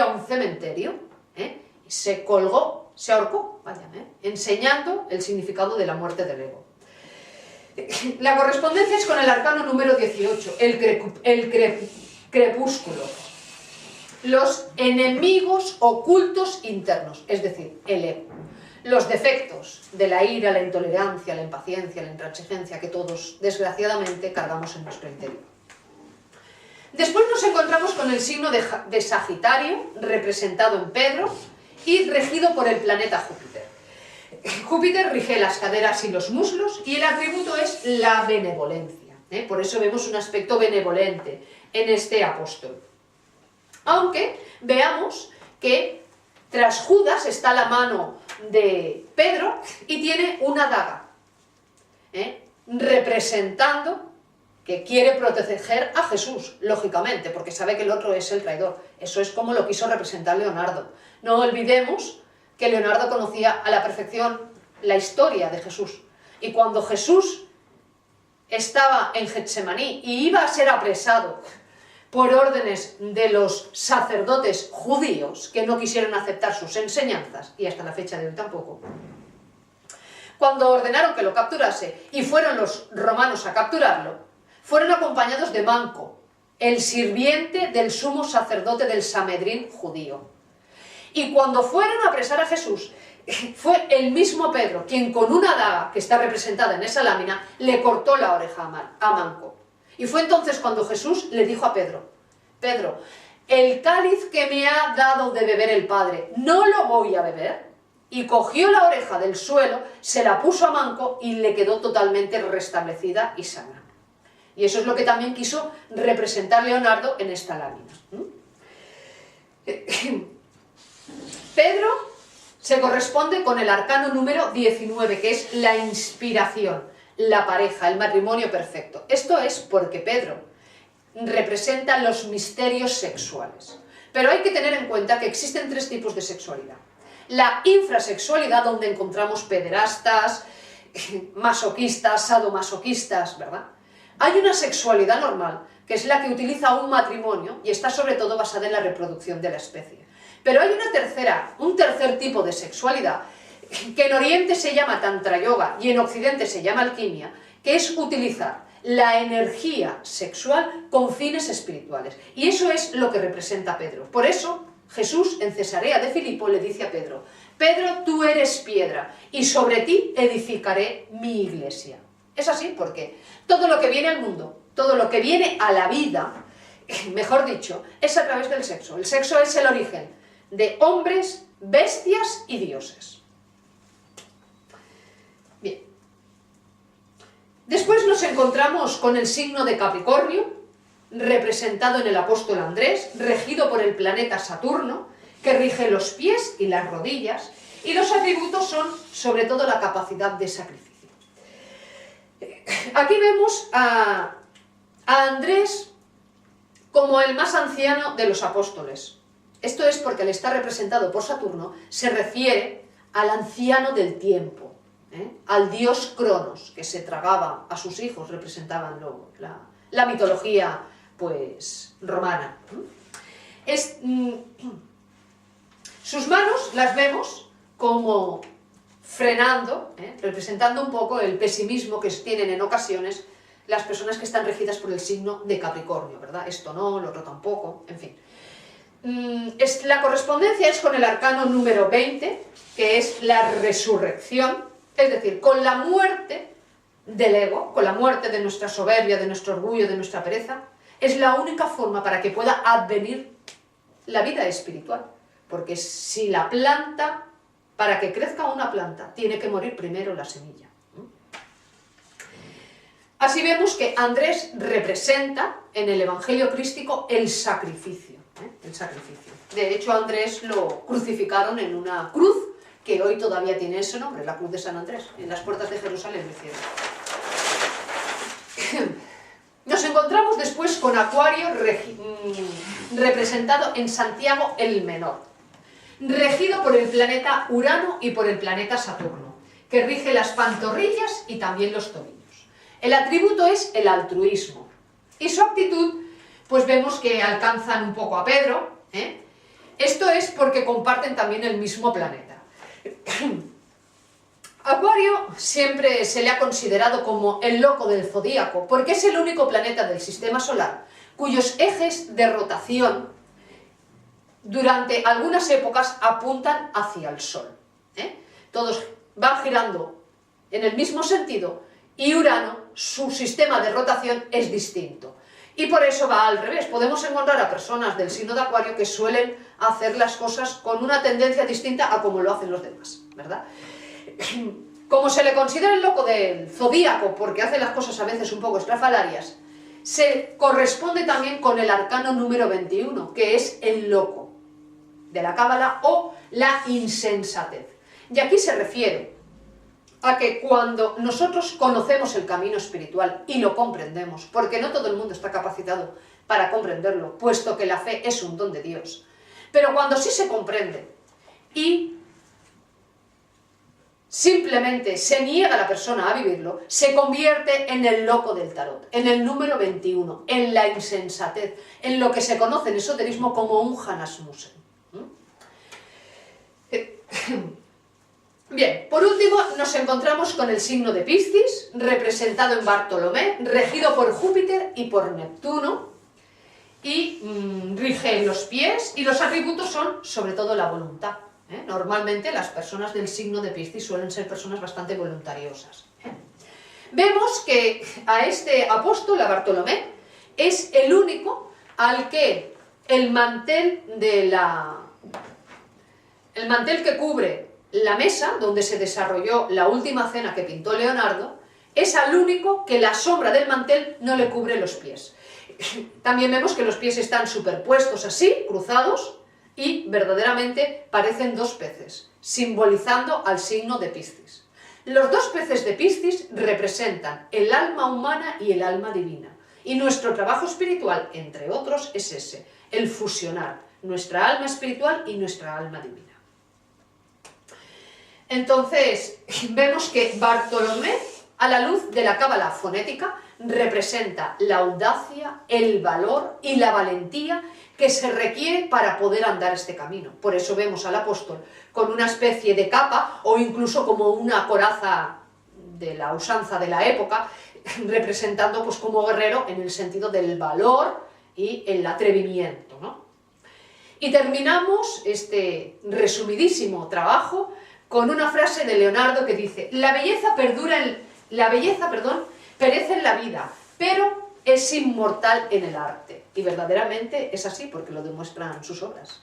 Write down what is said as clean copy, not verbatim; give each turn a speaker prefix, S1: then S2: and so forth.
S1: a un cementerio, y se colgó, se ahorcó, vaya, enseñando el significado de la muerte del ego. La correspondencia es con el arcano número 18, el crepúsculo. Los enemigos ocultos internos, es decir, el ego. Los defectos de la ira, la intolerancia, la impaciencia, la intransigencia que todos, desgraciadamente, cargamos en nuestro interior. Después nos encontramos con el signo de Sagitario, representado en Pedro, y regido por el planeta Júpiter. Júpiter rige las caderas y los muslos, y el atributo es la benevolencia. Por eso vemos un aspecto benevolente en este apóstol. Aunque veamos que tras Judas está la mano de Pedro y tiene una daga, representando que quiere proteger a Jesús, lógicamente, porque sabe que el otro es el traidor. Eso es como lo quiso representar Leonardo. No olvidemos que Leonardo conocía a la perfección la historia de Jesús. Y cuando Jesús estaba en Getsemaní y iba a ser apresado por órdenes de los sacerdotes judíos que no quisieron aceptar sus enseñanzas, y hasta la fecha de hoy tampoco, cuando ordenaron que lo capturase y fueron los romanos a capturarlo, fueron acompañados de Manco, el sirviente del sumo sacerdote del Sanedrín judío. Y cuando fueron a apresar a Jesús, fue el mismo Pedro quien con una daga, que está representada en esa lámina, le cortó la oreja a Manco. Y fue entonces cuando Jesús le dijo a Pedro: Pedro, el cáliz que me ha dado de beber el Padre, ¿no lo voy a beber? Y cogió la oreja del suelo, se la puso a Manco y le quedó totalmente restablecida y sana. Y eso es lo que también quiso representar Leonardo en esta lámina. Pedro se corresponde con el arcano número 19, que es la inspiración, la pareja, el matrimonio perfecto. Esto es porque Pedro representa los misterios sexuales. Pero hay que tener en cuenta que existen tres tipos de sexualidad. La infrasexualidad, donde encontramos pederastas, masoquistas, sadomasoquistas, ¿verdad? Hay una sexualidad normal, que es la que utiliza un matrimonio y está sobre todo basada en la reproducción de la especie. Pero hay un tercer tipo de sexualidad, que en Oriente se llama Tantra Yoga y en Occidente se llama alquimia, que es utilizar la energía sexual con fines espirituales. Y eso es lo que representa Pedro. Por eso Jesús en Cesarea de Filipo le dice a Pedro: Pedro, tú eres piedra y sobre ti edificaré mi iglesia. Es así porque todo lo que viene al mundo, todo lo que viene a la vida, mejor dicho, es a través del sexo. El sexo es el origen de hombres, bestias y dioses. Bien. Después nos encontramos con el signo de Capricornio, representado en el apóstol Andrés, regido por el planeta Saturno, que rige los pies y las rodillas, y los atributos son sobre todo la capacidad de sacrificio. Aquí vemos a Andrés como el más anciano de los apóstoles. Esto es porque al estar representado por Saturno se refiere al anciano del tiempo, al dios Cronos, que se tragaba a sus hijos, representaban luego la mitología pues romana. Sus manos las vemos como frenando, representando un poco el pesimismo que tienen en ocasiones las personas que están regidas por el signo de Capricornio, ¿verdad? Esto no, lo otro tampoco, en fin. La correspondencia es con el arcano número 20, que es la resurrección, es decir, con la muerte del ego, con la muerte de nuestra soberbia, de nuestro orgullo, de nuestra pereza. Es la única forma para que pueda advenir la vida espiritual, porque si la planta, para que crezca una planta, tiene que morir primero la semilla. Así vemos que Andrés representa en el Evangelio crístico el sacrificio. El sacrificio. De hecho, a Andrés lo crucificaron en una cruz que hoy todavía tiene ese nombre, la cruz de San Andrés, en las puertas de Jerusalén del cielo. Nos encontramos después con Acuario, representado en Santiago el Menor, regido por el planeta Urano y por el planeta Saturno, que rige las pantorrillas y también los tobillos. El atributo es el altruismo, y su actitud, pues vemos que alcanzan un poco a Pedro. Esto porque comparten también el mismo planeta. Acuario siempre se le ha considerado como el loco del zodíaco, porque es el único planeta del sistema solar cuyos ejes de rotación durante algunas épocas apuntan hacia el Sol. Todos van girando en el mismo sentido y Urano, su sistema de rotación es distinto. Y por eso va al revés. Podemos encontrar a personas del signo de Acuario que suelen hacer las cosas con una tendencia distinta a como lo hacen los demás, ¿verdad? Como se le considera el loco del zodíaco, porque hace las cosas a veces un poco estrafalarias, se corresponde también con el arcano número 21, que es el loco de la cábala o la insensatez. Y aquí se refiere a que cuando nosotros conocemos el camino espiritual y lo comprendemos, porque no todo el mundo está capacitado para comprenderlo, puesto que la fe es un don de Dios, pero cuando sí se comprende y simplemente se niega a la persona a vivirlo, se convierte en el loco del tarot, en el número 21, en la insensatez, en lo que se conoce en esoterismo como un Janasmusen. Bien, por último nos encontramos con el signo de Piscis, representado en Bartolomé, regido por Júpiter y por Neptuno, y rige los pies, y los atributos son sobre todo la voluntad. Normalmente las personas del signo de Piscis suelen ser personas bastante voluntariosas. Vemos que a este apóstol, a Bartolomé, es el único al que el mantel que cubre la mesa donde se desarrolló la última cena que pintó Leonardo, es al único que la sombra del mantel no le cubre los pies. También vemos que los pies están superpuestos así, cruzados, y verdaderamente parecen dos peces, simbolizando al signo de Piscis. Los dos peces de Piscis representan el alma humana y el alma divina. Y nuestro trabajo espiritual, entre otros, es ese, el fusionar nuestra alma espiritual y nuestra alma divina. Entonces, vemos que Bartolomé, a la luz de la cábala fonética, representa la audacia, el valor y la valentía que se requiere para poder andar este camino. Por eso vemos al apóstol con una especie de capa o incluso como una coraza de la usanza de la época, representando pues como guerrero en el sentido del valor y el atrevimiento, ¿no? Y terminamos este resumidísimo trabajo con una frase de Leonardo que dice: la belleza perece en la vida, pero es inmortal en el arte. Y verdaderamente es así porque lo demuestran sus obras.